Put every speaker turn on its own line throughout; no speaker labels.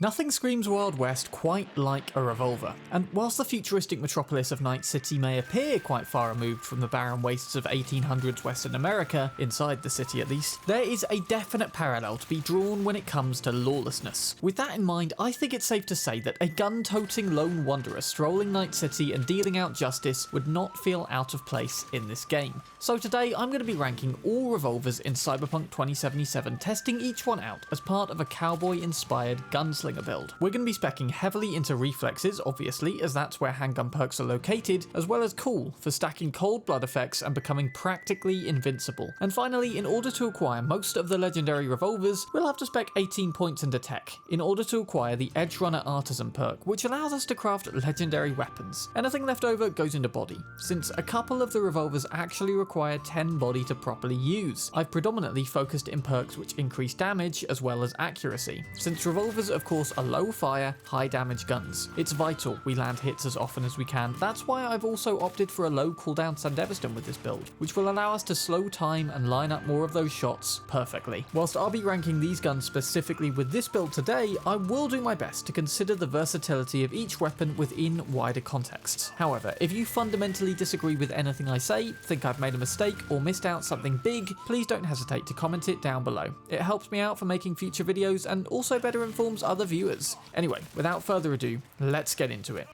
Nothing screams Wild West quite like a revolver, and whilst the futuristic metropolis of Night City may appear quite far removed from the barren wastes of 1800s Western America, inside the city at least, there is a definite parallel to be drawn when it comes to lawlessness. With that in mind, I think it's safe to say that a gun-toting lone wanderer strolling Night City and dealing out justice would not feel out of place in this game. So today I'm going to be ranking all revolvers in Cyberpunk 2077, testing each one out as part of a cowboy-inspired gunslinger build. We're going to be speccing heavily into reflexes, obviously, as that's where handgun perks are located, as well as cool for stacking cold blood effects and becoming practically invincible. And finally, in order to acquire most of the legendary revolvers, we'll have to spec 18 points into tech in order to acquire the Edge Runner Artisan perk, which allows us to craft legendary weapons. Anything left over goes into body, since a couple of the revolvers actually require 10 body to properly use. I've predominantly focused in perks which increase damage as well as accuracy, since revolvers of course are low fire, high damage guns. It's vital we land hits as often as we can. That's why I've also opted for a low cooldown Sandevistan with this build, which will allow us to slow time and line up more of those shots perfectly. Whilst I'll be ranking these guns specifically with this build today, I will do my best to consider the versatility of each weapon within wider contexts. However, if you fundamentally disagree with anything I say, think I've made a mistake or missed out something big, please don't hesitate to comment it down below. It helps me out for making future videos and also better informs other viewers. Anyway, without further ado, let's get into it.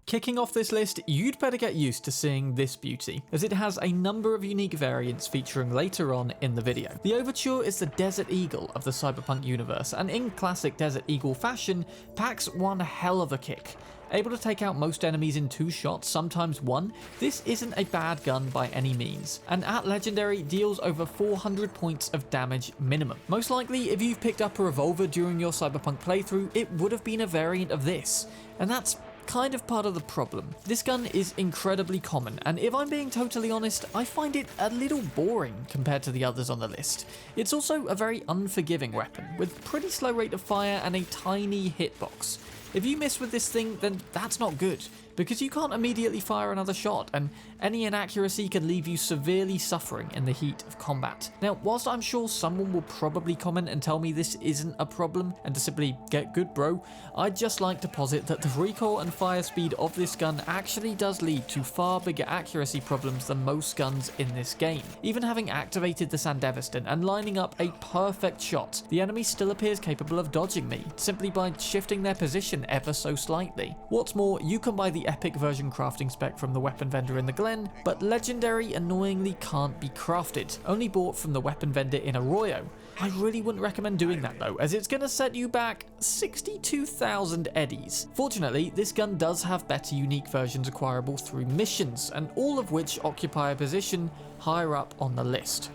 Kicking off this list, you'd better get used to seeing this beauty, as it has a number of unique variants featuring later on in the video. The Overture is the Desert Eagle of the Cyberpunk universe, and in classic Desert Eagle fashion, packs one hell of a kick. Able to take out most enemies in 2 shots, sometimes 1, this isn't a bad gun by any means, and at Legendary deals over 400 points of damage minimum. Most likely, if you've picked up a revolver during your Cyberpunk playthrough, it would have been a variant of this, and that's kind of part of the problem. This gun is incredibly common, and if I'm being totally honest, I find it a little boring compared to the others on the list. It's also a very unforgiving weapon, with pretty slow rate of fire and a tiny hitbox. If you miss with this thing, then that's not good, because you can't immediately fire another shot, and any inaccuracy can leave you severely suffering in the heat of combat. Now, whilst I'm sure someone will probably comment and tell me this isn't a problem, and to simply get good bro, I'd just like to posit that the recoil and fire speed of this gun actually does lead to far bigger accuracy problems than most guns in this game. Even having activated the Sandevistan and lining up a perfect shot, the enemy still appears capable of dodging me, simply by shifting their position ever so slightly. What's more, you can buy the epic version crafting spec from the weapon vendor in the Glen, but Legendary annoyingly can't be crafted, only bought from the weapon vendor in Arroyo. I really wouldn't recommend doing that though, as it's going to set you back 62,000 eddies. Fortunately, this gun does have better unique versions acquirable through missions, and all of which occupy a position higher up on the list.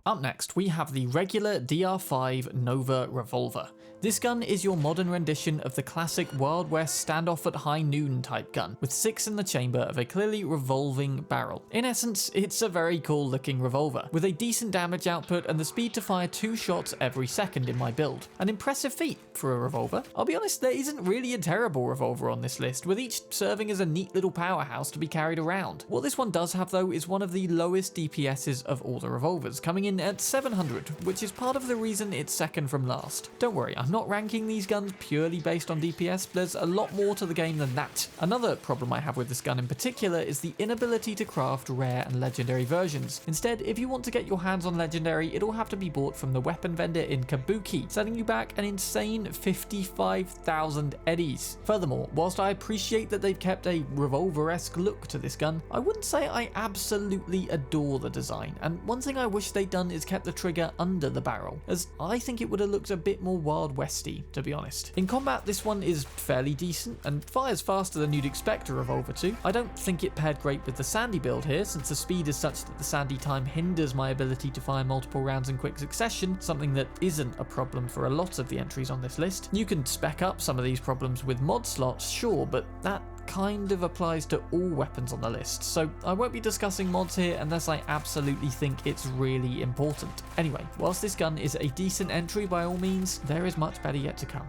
Up next, we have the regular DR5 Nova revolver. This gun is your modern rendition of the classic Wild West standoff at high noon type gun, with 6 in the chamber of a clearly revolving barrel. In essence, it's a very cool looking revolver, with a decent damage output and the speed to fire 2 shots every second in my build. An impressive feat for a revolver. I'll be honest, there isn't really a terrible revolver on this list, with each serving as a neat little powerhouse to be carried around. What this one does have though is one of the lowest DPSs of all the revolvers, coming in at 700, which is part of the reason it's second from last. Don't worry, I'm not ranking these guns purely based on DPS, there's a lot more to the game than that. Another problem I have with this gun in particular is the inability to craft rare and legendary versions. Instead, if you want to get your hands on legendary, it'll have to be bought from the weapon vendor in Kabuki, setting you back an insane 55,000 eddies. Furthermore, whilst I appreciate that they've kept a revolver-esque look to this gun, I wouldn't say I absolutely adore the design, and one thing I wish they'd done is kept the trigger under the barrel, as I think it would have looked a bit more Wild Westy, to be honest. In combat, this one is fairly decent and fires faster than you'd expect a revolver to. I don't think it paired great with the Sandy build here, since the speed is such that the Sandy time hinders my ability to fire multiple rounds in quick succession, something that isn't a problem for a lot of the entries on this list. You can spec up some of these problems with mod slots, sure, but that kind of applies to all weapons on the list, so I won't be discussing mods here unless I absolutely think it's really important. Anyway, whilst this gun is a decent entry by all means, there is much better yet to come.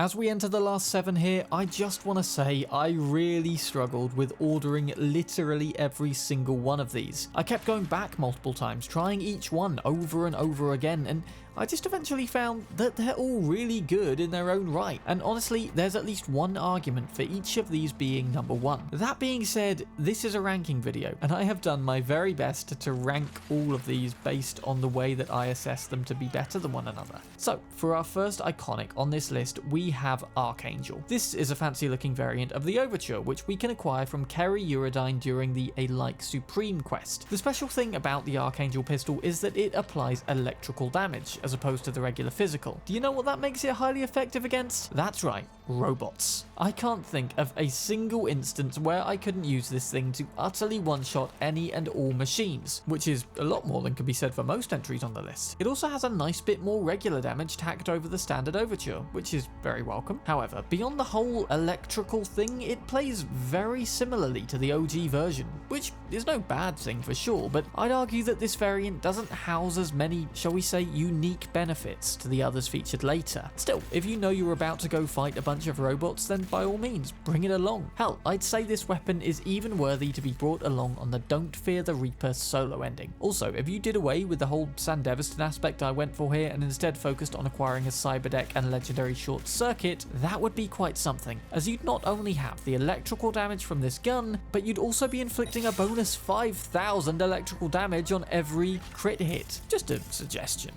As we enter the last 7 here, I just want to say I really struggled with ordering literally every single one of these. I kept going back multiple times, trying each one over and over again, and I just eventually found that they're all really good in their own right, and honestly, there's at least one argument for each of these being number 1. That being said, this is a ranking video, and I have done my very best to rank all of these based on the way that I assess them to be better than one another. So, for our first iconic on this list, we have Archangel. This is a fancy looking variant of the Overture, which we can acquire from Kerry Uridine during the A Like Supreme quest. The special thing about the Archangel pistol is that it applies electrical damage, as opposed to the regular physical. Do you know what that makes it highly effective against? That's right, robots. I can't think of a single instance where I couldn't use this thing to utterly one-shot any and all machines, which is a lot more than can be said for most entries on the list. It also has a nice bit more regular damage tacked over the standard Overture, which is very welcome. However, beyond the whole electrical thing, it plays very similarly to the OG version, which is no bad thing for sure, but I'd argue that this variant doesn't house as many, shall we say, unique benefits to the others featured later. Still, if you know you're about to go fight a bunch of robots, then by all means, bring it along. Hell, I'd say this weapon is even worthy to be brought along on the Don't Fear the Reaper solo ending. Also, if you did away with the whole Sandevistan aspect I went for here and instead focused on acquiring a cyberdeck and legendary short circuit, that would be quite something, as you'd not only have the electrical damage from this gun, but you'd also be inflicting a bonus 5,000 electrical damage on every crit hit. Just a suggestion.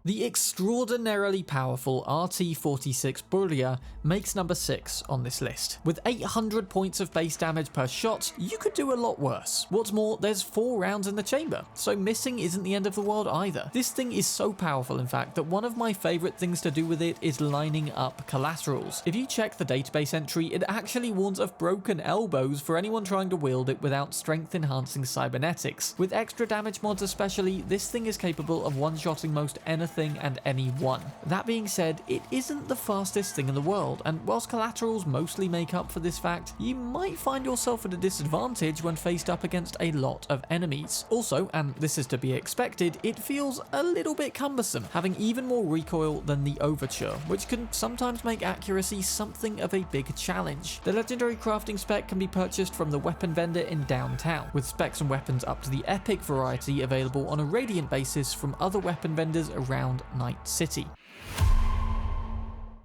The extraordinarily powerful RT-46 Burya makes number 6 on this list. With 800 points of base damage per shot, you could do a lot worse. What's more, there's 4 rounds in the chamber, so missing isn't the end of the world either. This thing is so powerful, in fact, that one of my favourite things to do with it is lining up collaterals. If you check the database entry, it actually warns of broken elbows for anyone trying to wield it without strength-enhancing cybernetics. With extra damage mods especially, this thing is capable of one-shotting most anything and anyone. That being said, it isn't the fastest thing in the world, and whilst collaterals mostly make up for this fact, you might find yourself at a disadvantage when faced up against a lot of enemies. Also, and this is to be expected, it feels a little bit cumbersome, having even more recoil than the Overture, which can sometimes make accuracy something of a big challenge. The legendary crafting spec can be purchased from the weapon vendor in downtown, with specs and weapons up to the epic variety available on a radiant basis from other weapon vendors around Night City.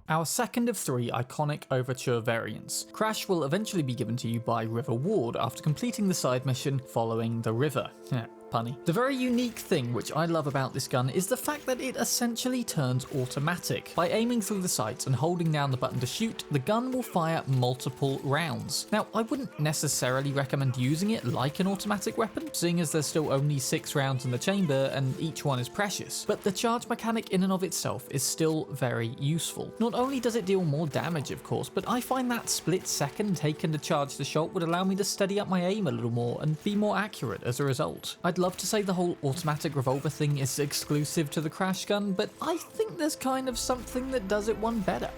Our second of 3 iconic Overture variants. Crash will eventually be given to you by River Ward after completing the side mission Following the River. Punny. The very unique thing which I love about this gun is the fact that it essentially turns automatic. By aiming through the sights and holding down the button to shoot, the gun will fire multiple rounds. Now, I wouldn't necessarily recommend using it like an automatic weapon, seeing as there's still only 6 rounds in the chamber and each one is precious, but the charge mechanic in and of itself is still very useful. Not only does it deal more damage, of course, but I find that split second taken to charge the shot would allow me to steady up my aim a little more and be more accurate as a result. I'd love to say the whole automatic revolver thing is exclusive to the Crash gun, but I think there's kind of something that does it one better.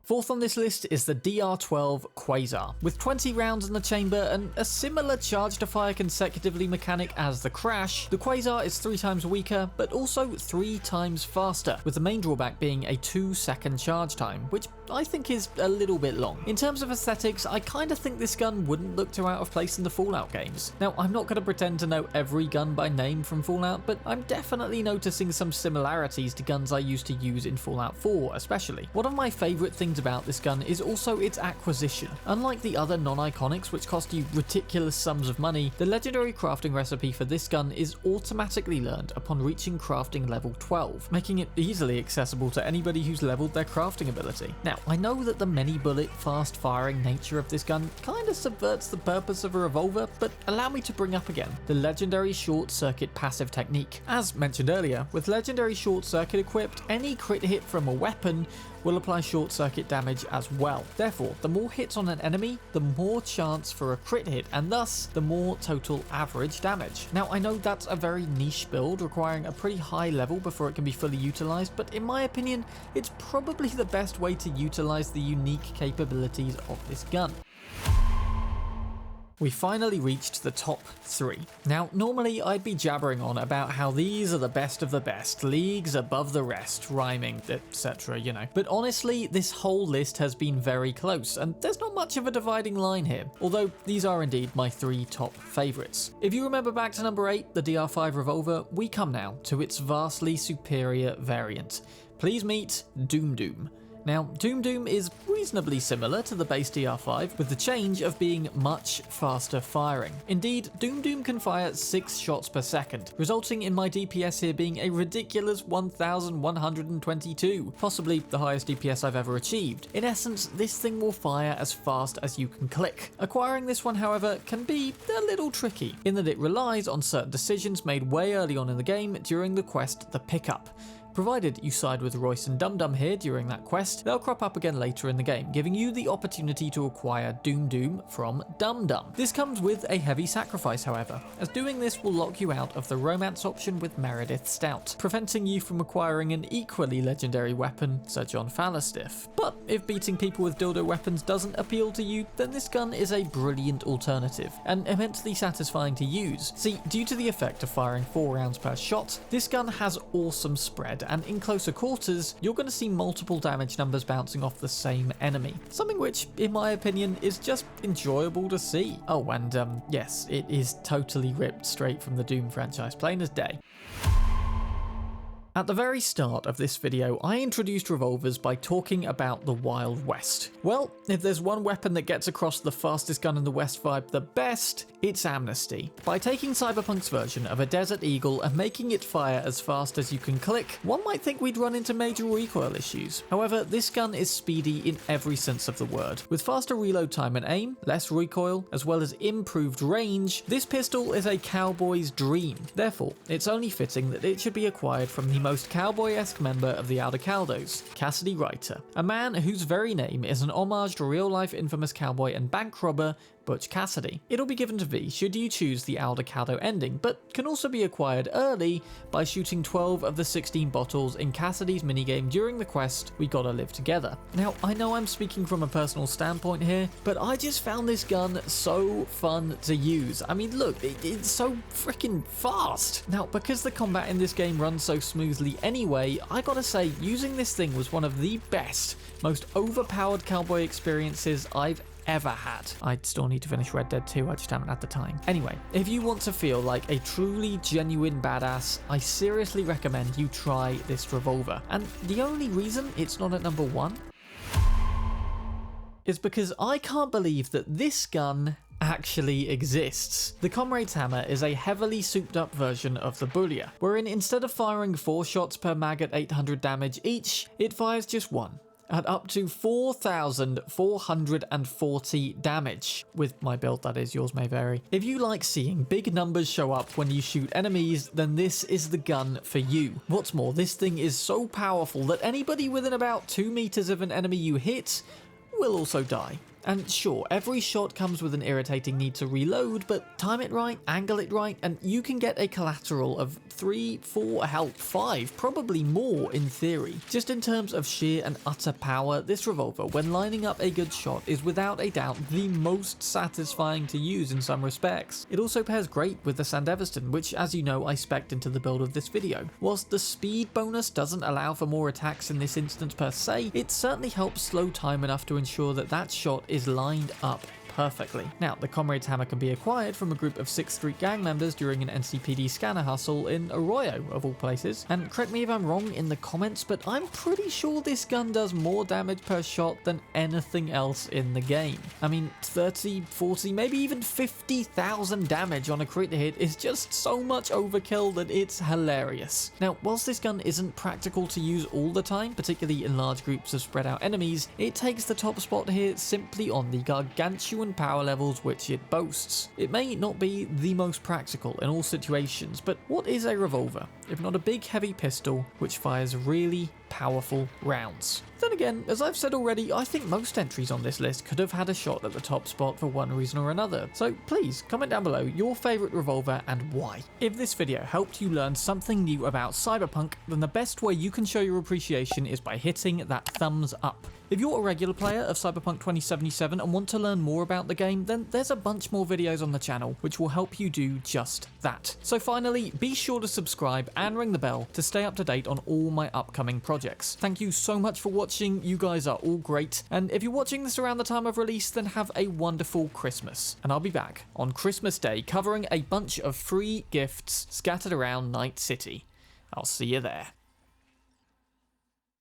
Fourth on this list is the DR12 Quasar. With 20 rounds in the chamber and a similar charge to fire consecutively mechanic as the Crash, the Quasar is 3 times weaker, but also 3 times faster, with the main drawback being a 2-second charge time, which I think is a little bit long. In terms of aesthetics, I kinda think this gun wouldn't look too out of place in the Fallout games. Now, I'm not gonna pretend to know every gun by name from Fallout, but I'm definitely noticing some similarities to guns I used to use in Fallout 4 especially. One of my favourite things about this gun is also its acquisition. Unlike the other non-iconics which cost you ridiculous sums of money, the legendary crafting recipe for this gun is automatically learned upon reaching crafting level 12, making it easily accessible to anybody who's leveled their crafting ability. Now, I know that the many bullet, fast firing nature of this gun kinda subverts the purpose of a revolver, but allow me to bring up again the legendary short circuit passive technique. As mentioned earlier, with legendary short circuit equipped, any crit hit from a weapon will apply short circuit damage as well. Therefore, the more hits on an enemy, the more chance for a crit hit, and thus the more total average damage. Now, I know that's a very niche build requiring a pretty high level before it can be fully utilized, but in my opinion, it's probably the best way to utilize the unique capabilities of this gun. we finally reached the top 3. Now, normally I'd be jabbering on about how these are the best of the best, leagues above the rest, rhyming, etc, you know. But honestly, this whole list has been very close, and there's not much of a dividing line here, although these are indeed my 3 top favourites. If you remember back to number 8, the DR5 Revolver, we come now to its vastly superior variant. Please meet Doom Doom. Now, Doom Doom is reasonably similar to the base DR5, with the change of being much faster firing. Indeed, Doom Doom can fire 6 shots per second, resulting in my DPS here being a ridiculous 1122, possibly the highest DPS I've ever achieved. In essence, this thing will fire as fast as you can click. Acquiring this one, however, can be a little tricky, in that it relies on certain decisions made way early on in the game during the quest The Pickup. Provided you side with Royce and Dum Dum here during that quest, they'll crop up again later in the game, giving you the opportunity to acquire Doom Doom from Dum Dum. This comes with a heavy sacrifice, however, as doing this will lock you out of the romance option with Meredith Stout, preventing you from acquiring an equally legendary weapon, Sir John Fallerstiff. But if beating people with dildo weapons doesn't appeal to you, then this gun is a brilliant alternative, and immensely satisfying to use. See, due to the effect of firing 4 rounds per shot, this gun has awesome spread, and in closer quarters, you're going to see multiple damage numbers bouncing off the same enemy. Something which, in my opinion, is just enjoyable to see. Oh, and yes, it is totally ripped straight from the Doom franchise, plain as day. At the very start of this video, I introduced revolvers by talking about the Wild West. Well, if there's one weapon that gets across the fastest gun in the West vibe the best, it's Amnesty. By taking Cyberpunk's version of a Desert Eagle and making it fire as fast as you can click, one might think we'd run into major recoil issues. However, this gun is speedy in every sense of the word. With faster reload time and aim, less recoil, as well as improved range, this pistol is a cowboy's dream. Therefore, it's only fitting that it should be acquired from the most cowboy-esque member of the Aldecaldos, Cassidy Reiter, a man whose very name is an homage to real-life infamous cowboy and bank robber Butch Cassidy. It'll be given to V should you choose the Aldecaldo ending, but can also be acquired early by shooting 12 of the 16 bottles in Cassidy's minigame during the quest We Gotta Live Together. Now, I know I'm speaking from a personal standpoint here, but I just found this gun so fun to use. I mean, look, it's so freaking fast. Now, because the combat in this game runs so smoothly anyway, I gotta say, using this thing was one of the best, most overpowered cowboy experiences I've ever had. I still need to finish Red Dead 2, I just haven't had the time. Anyway, if you want to feel like a truly genuine badass, I seriously recommend you try this revolver. And the only reason it's not at number 1 is because I can't believe that this gun actually exists. The Comrade's hammer is a heavily souped up version of the Burya, wherein instead of firing 4 shots per mag at 800 damage each, it fires just 1. At up to 4,440 damage. With my build, that is, yours may vary. If you like seeing big numbers show up when you shoot enemies, then this is the gun for you. What's more, this thing is so powerful that anybody within about 2 meters of an enemy you hit will also die. And sure, every shot comes with an irritating need to reload, but time it right, angle it right, and you can get a collateral of 3, 4, hell, 5, probably more in theory. Just in terms of sheer and utter power, this revolver, when lining up a good shot, is without a doubt the most satisfying to use in some respects. It also pairs great with the Sandeviston, which, as you know, I spec'd into the build of this video. Whilst the speed bonus doesn't allow for more attacks in this instance per se, it certainly helps slow time enough to ensure that that shot is lined up perfectly. Now, the Comrade's hammer can be acquired from a group of 6th Street gang members during an NCPD scanner hustle in Arroyo, of all places. And correct me if I'm wrong in the comments, but I'm pretty sure this gun does more damage per shot than anything else in the game. I mean, 30, 40, maybe even 50,000 damage on a crit hit is just so much overkill that it's hilarious. Now, whilst this gun isn't practical to use all the time, particularly in large groups of spread out enemies, it takes the top spot here simply on the gargantuan power levels which it boasts. It may not be the most practical in all situations, but what is a revolver if not a big heavy pistol which fires really powerful rounds. Then again, as I've said already, I think most entries on this list could have had a shot at the top spot for one reason or another, so please comment down below your favourite revolver and why. If this video helped you learn something new about Cyberpunk, then the best way you can show your appreciation is by hitting that thumbs up. If you're a regular player of Cyberpunk 2077 and want to learn more about the game, then there's a bunch more videos on the channel which will help you do just that. So finally, be sure to subscribe and ring the bell to stay up to date on all my upcoming projects. Thank you so much for watching, you guys are all great, and if you're watching this around the time of release, then have a wonderful Christmas. And I'll be back on Christmas Day covering a bunch of free gifts scattered around Night City. I'll see you there.